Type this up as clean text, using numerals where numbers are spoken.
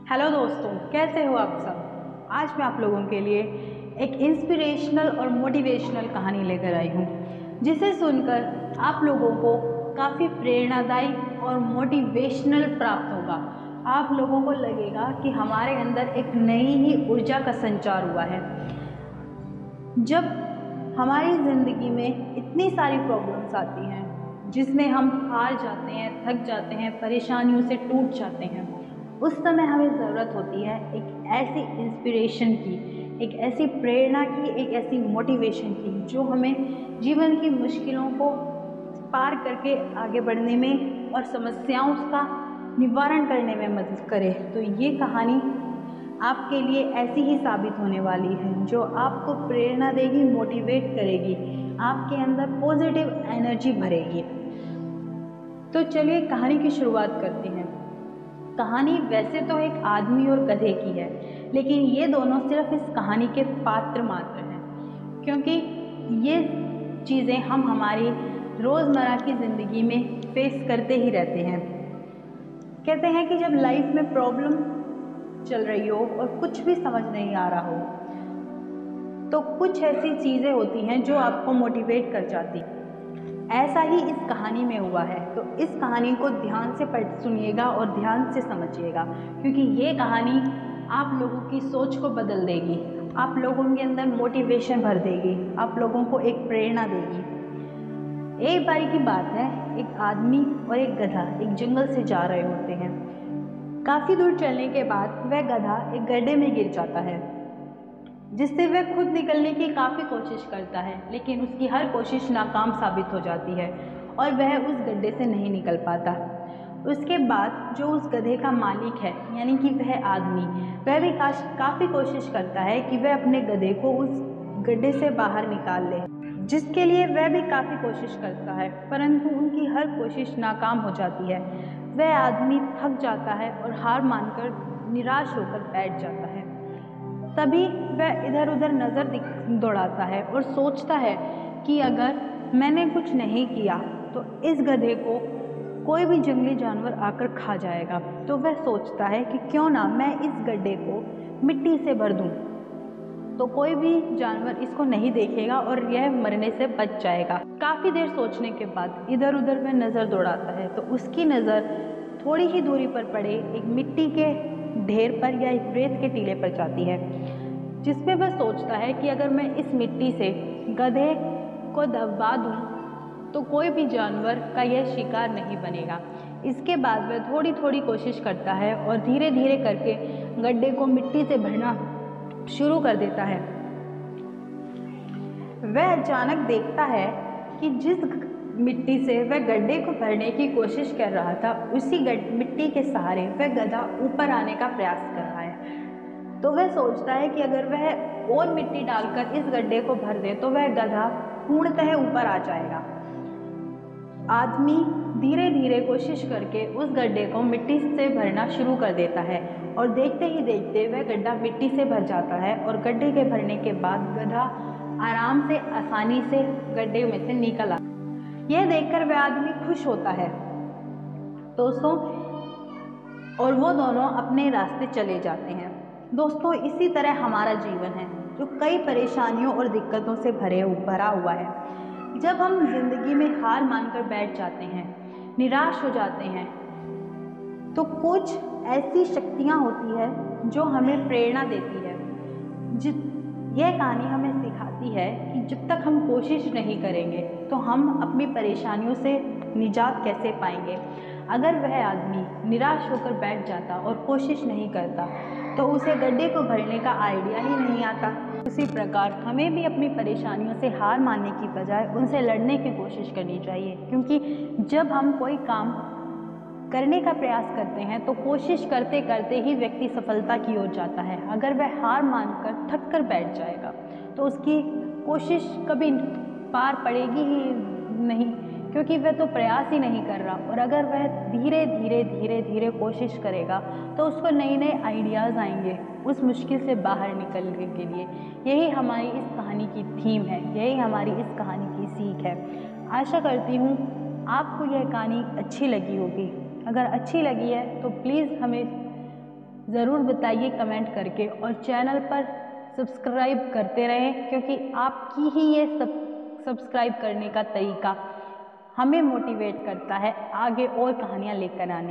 Hello दोस्तों, कैसे हो आप सब। आज मैं आप लोगों के लिए एक इंस्पिरेशनल और मोटिवेशनल कहानी लेकर आई हूँ, जिसे सुनकर आप लोगों को काफ़ी प्रेरणादायी और मोटिवेशनल प्राप्त होगा। आप लोगों को लगेगा कि हमारे अंदर एक नई ही ऊर्जा का संचार हुआ है। जब हमारी ज़िंदगी में इतनी सारी प्रॉब्लम्स आती हैं जिसमें हम हार जाते हैं, थक जाते हैं, परेशानियों से टूट जाते हैं, उस समय हमें ज़रूरत होती है एक ऐसी इंस्पिरेशन की, एक ऐसी प्रेरणा की, एक ऐसी मोटिवेशन की जो हमें जीवन की मुश्किलों को पार करके आगे बढ़ने में और समस्याओं का निवारण करने में मदद करे। तो ये कहानी आपके लिए ऐसी ही साबित होने वाली है जो आपको प्रेरणा देगी, मोटिवेट करेगी, आपके अंदर पॉजिटिव एनर्जी भरेगी। तो चलिए कहानी की शुरुआत करते हैं। कहानी वैसे तो एक आदमी और गधे की है, लेकिन ये दोनों सिर्फ इस कहानी के पात्र मात्र हैं, क्योंकि ये चीज़ें हम हमारी रोज़मर्रा की ज़िंदगी में फेस करते ही रहते हैं। कहते हैं कि जब लाइफ में प्रॉब्लम चल रही हो और कुछ भी समझ नहीं आ रहा हो, तो कुछ ऐसी चीज़ें होती हैं जो आपको मोटिवेट कर जाती। ऐसा ही इस कहानी में हुआ है। तो इस कहानी को ध्यान से सुनिएगा और ध्यान से समझिएगा, क्योंकि ये कहानी आप लोगों की सोच को बदल देगी, आप लोगों के अंदर मोटिवेशन भर देगी, आप लोगों को एक प्रेरणा देगी। एक बारी की बात है, एक आदमी और एक गधा एक जंगल से जा रहे होते हैं। काफ़ी दूर चलने के बाद वह गधा एक गड्ढे में गिर जाता है, जिससे वह खुद निकलने की काफ़ी कोशिश करता है, लेकिन उसकी हर कोशिश नाकाम साबित हो जाती है और वह उस गड्ढे से नहीं निकल पाता। उसके बाद जो उस गधे का मालिक है, यानी कि वह आदमी, वह भी काफ़ी कोशिश करता है कि वह अपने गधे को उस गड्ढे से बाहर निकाल ले, जिसके लिए वह भी काफ़ी कोशिश करता है, परंतु उनकी हर कोशिश नाकाम हो जाती है। वह आदमी थक जाता है और हार मानकर निराश होकर बैठ जाता है। तभी वह इधर उधर नज़र दौड़ाता है और सोचता है कि अगर मैंने कुछ नहीं किया तो इस गधे को कोई भी जंगली जानवर आकर खा जाएगा। तो वह सोचता है कि क्यों ना मैं इस गड्ढे को मिट्टी से भर दूं, तो कोई भी जानवर इसको नहीं देखेगा और यह मरने से बच जाएगा। काफ़ी देर सोचने के बाद इधर उधर वह नज़र दौड़ाता है, तो उसकी नज़र थोड़ी ही दूरी पर पड़े एक मिट्टी के ढेर पर या एक रेत के टीले पर जाती है, जिसमें वह सोचता है कि अगर मैं इस मिट्टी से गधे को दबा दूं तो कोई भी जानवर का यह शिकार नहीं बनेगा। इसके बाद वह थोड़ी थोड़ी कोशिश करता है और धीरे धीरे करके गड्ढे को मिट्टी से भरना शुरू कर देता है। वह अचानक देखता है कि जिस मिट्टी से वह गड्ढे को भरने की कोशिश कर रहा था, उसी मिट्टी के सहारे वह गधा ऊपर आने का प्रयास कर रहा है। तो वह सोचता है कि अगर वह और मिट्टी डालकर इस गड्ढे को भर दे तो वह गधा पूर्णतः ऊपर आ जाएगा। आदमी धीरे धीरे कोशिश करके उस गड्ढे को मिट्टी से भरना शुरू कर देता है और देखते ही देखते वह गड्ढा मिट्टी से भर जाता है और गड्ढे के भरने के बाद गधा आराम से, आसानी से गड्ढे में से निकल आता। यह देखकर वह आदमी खुश होता है दोस्तों, और वो दोनों अपने रास्ते चले जाते हैं। दोस्तों, इसी तरह हमारा जीवन है जो कई परेशानियों और दिक्कतों से भरा हुआ है। जब हम जिंदगी में हार मानकर बैठ जाते हैं, निराश हो जाते हैं, तो कुछ ऐसी शक्तियाँ होती है जो हमें प्रेरणा देती है। यह कहानी हमें सिखाती है कि जब तक हम कोशिश नहीं करेंगे तो हम अपनी परेशानियों से निजात कैसे पाएंगे। अगर वह आदमी निराश होकर बैठ जाता और कोशिश नहीं करता तो उसे गड्ढे को भरने का आइडिया ही नहीं आता। उसी प्रकार हमें भी अपनी परेशानियों से हार मानने की बजाय उनसे लड़ने की कोशिश करनी चाहिए, क्योंकि जब हम कोई काम करने का प्रयास करते हैं तो कोशिश करते करते ही व्यक्ति सफलता की ओर जाता है। अगर वह हार मानकर थक कर बैठ जाएगा तो उसकी कोशिश कभी पार पड़ेगी ही नहीं, क्योंकि वह तो प्रयास ही नहीं कर रहा। और अगर वह धीरे धीरे धीरे धीरे कोशिश करेगा तो उसको नए नए आइडियाज़ आएंगे उस मुश्किल से बाहर निकलने के लिए। यही हमारी इस कहानी की थीम है, यही हमारी इस कहानी की सीख है। आशा करती हूँ आपको यह कहानी अच्छी लगी होगी। अगर अच्छी लगी है तो प्लीज़ हमें ज़रूर बताइए कमेंट करके, और चैनल पर सब्सक्राइब करते रहें, क्योंकि आपकी ही ये सब्सक्राइब करने का तरीका हमें मोटिवेट करता है आगे और कहानियाँ लेकर आने।